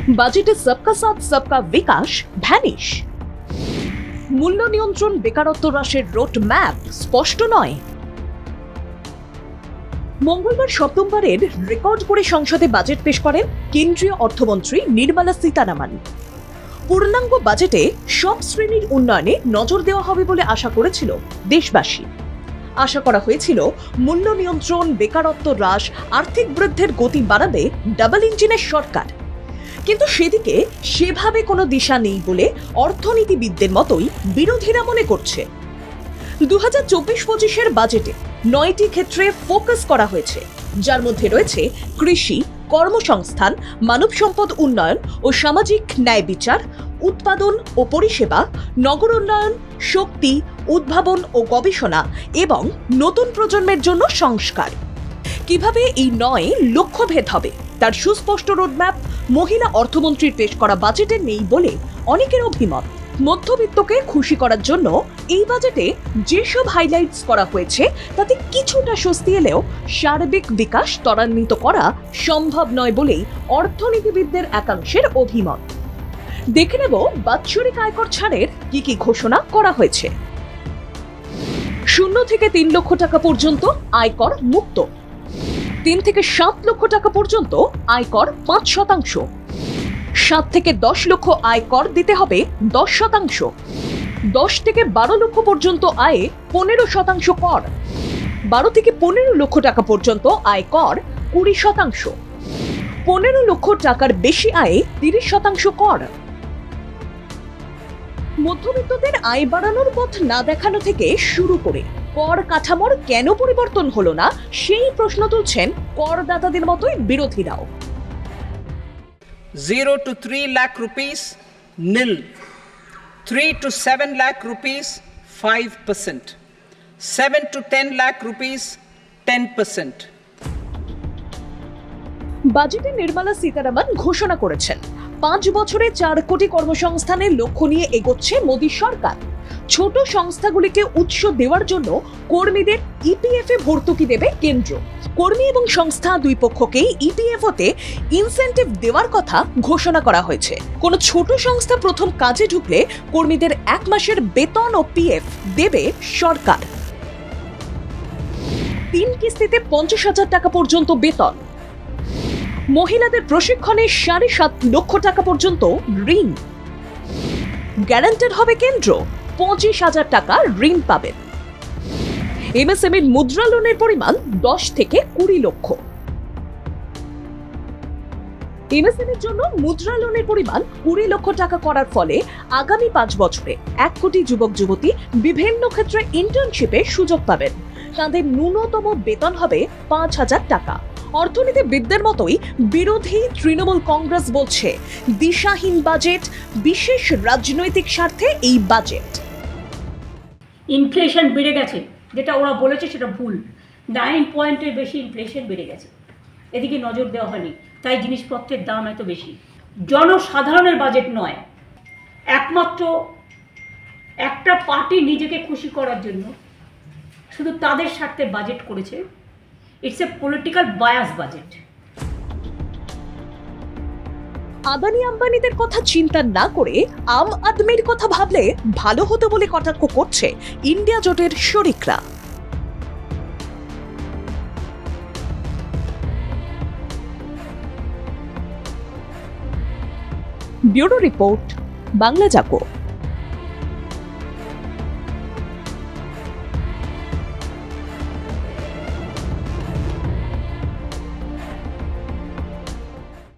বাজেটে সবকা সাথ সবকা বিকাশ ভ্যানিশ। মূল্য নিয়ন্ত্রণ বেকারত্ব হ্রাসের রোড ম্যাপ স্পষ্ট নয়। মঙ্গলবার সপ্তমবারের রেকর্ড করে সংসদে বাজেট পেশ করেন কেন্দ্রীয় অর্থমন্ত্রী নির্মলা সীতারামন। পূর্ণাঙ্গ বাজেটে সব শ্রেণীর উন্নয়নে নজর দেওয়া হবে বলে আশা করেছিল দেশবাসী। আশা করা হয়েছিল মূল্য নিয়ন্ত্রণ, বেকারত্ব হ্রাস, আর্থিক বৃদ্ধির গতি বাড়াবে ডাবল ইঞ্জিনের সরকার। কিন্তু সেদিকে সেভাবে কোনো দিশা নেই বলে অর্থনীতিবিদদের মতোই বিরোধীরা মনে করছে। 2024-25-এর বাজেটে 9টি ক্ষেত্রে ফোকাস করা হয়েছে, যার মধ্যে রয়েছে কৃষি, কর্মসংস্থান, মানব সম্পদ উন্নয়ন ও সামাজিক ন্যায় বিচার, উৎপাদন ও পরিষেবা, নগর উন্নয়ন, শক্তি, উদ্ভাবন ও গবেষণা এবং নতুন প্রজন্মের জন্য সংস্কার। কিভাবে এই 9 লক্ষ্যভেদ হবে তার সুস্পষ্ট রোডম্যাপ মহিলা অর্থমন্ত্রীর পেশ করা বাজেটে নেই বলে অনেকের অভিমত। মধ্যবিত্তকে খুশি করার জন্য এই বাজেটে যেসব হাইলাইটস করা হয়েছে তাতে কিছুটা স্বস্তি এলেও সার্বিক বিকাশ ত্বরান্বিত করা সম্ভব নয় বলেই অর্থনীতিবিদদের একাংশের অভিমত। দেখে নেব বাৎসরিক আয়কর ছাড়ের কি ঘোষণা করা হয়েছে। 0 থেকে 3 লক্ষ টাকা পর্যন্ত আয়কর মুক্ত। 3 থেকে 7 লক্ষ টাকা পর্যন্ত আয়কর 5%। 7 থেকে 10 লক্ষ আয়কর দিতে হবে 10%। 10 থেকে 12 লক্ষ পর্যন্ত আয়ে 15% কর। 12 থেকে 15 লক্ষ টাকা পর্যন্ত আয়কর 20%। 15 লক্ষ টাকার বেশি আয়ে 30% কর। মধ্যবিত্তদের আয় বাড়ানোর পথ না দেখানো থেকে শুরু করে কর কাঠামোর কেন পরিবর্তন হলো না সেই প্রশ্ন তুলছেন করদাতাদের মতোই বিরোধীরাও। 0 to 3 lakh rupees nil, 3 to 7 lakh rupees 5%, 7 to 10 lakh rupees 10%. বাজেটে নির্মলা সীতারামন ঘোষণা করেছেন 5 বছরে 4 কোটি কর্মসংস্থানের লক্ষ্য নিয়ে এগোচ্ছে মোদী সরকার। ছোট সংস্থাগুলিকে উৎস দেওয়ার জন্য কর্মীদের ইপিএফ-এ ভর্তুকি দেবে কেন্দ্র। কর্মী এবং সংস্থা দুই পক্ষকেই ইপিএফ-তে ইনসেন্টিভ দেওয়ার কথা ঘোষণা করা হয়েছে। কোনো ছোট সংস্থা প্রথম কাজে ঢুকলে কর্মীদের 1 মাসের বেতন ও পিএফ দেবে সরকার। 3 কিস্তিতে 50,000 টাকা পর্যন্ত বেতন। মহিলাদের প্রশিক্ষণে 7.5 লক্ষ টাকা পর্যন্ত ঋণ। গ্যারান্টেড হবে কেন্দ্র, 25,000 টাকা ঋণ পাবেন। এমএসএমইর মুদ্রা লোনের পরিমাণ 10 থেকে 20 লক্ষ। এমএসএমইর জন্য মুদ্রা লোনের পরিমাণ 20 লক্ষ টাকা করার ফলে আগামী 5 বছরে 1 কোটি যুবক যুবতী বিভিন্ন ক্ষেত্রে ইন্টার্নশিপে সুযোগ পাবেন। তাদের ন্যূনতম বেতন হবে 5,000 টাকা। অর্থনীতিবিদদের মতোই বিরোধী তৃণমূল কংগ্রেস বলছে দিশাহীন বাজেট, বিশেষ রাজনৈতিক স্বার্থে এই বাজেট। ইনফ্লেশন বেড়ে গেছে, যেটা ওরা বলেছে সেটা ভুল। 9 পয়েন্টের বেশি ইনফ্লেশন বেড়ে গেছে, এদিকে নজর দেওয়া হয়নি, তাই জিনিসপত্রের দাম এত বেশি। জনসাধারণের বাজেট নয়, একমাত্র একটা পার্টি নিজেকে খুশি করার জন্য শুধু তাদের স্বার্থে বাজেট করেছে। It's a political bias budget. Adani আম্বানিদের কথা চিন্তা না করে আম আদমির কথা ভাবলে ভালো হতো বলে কটাক্ষ করছে ইন্ডিয়া জোটের শরিকরা। ব্যুরো রিপোর্ট, বাংলা জাগো।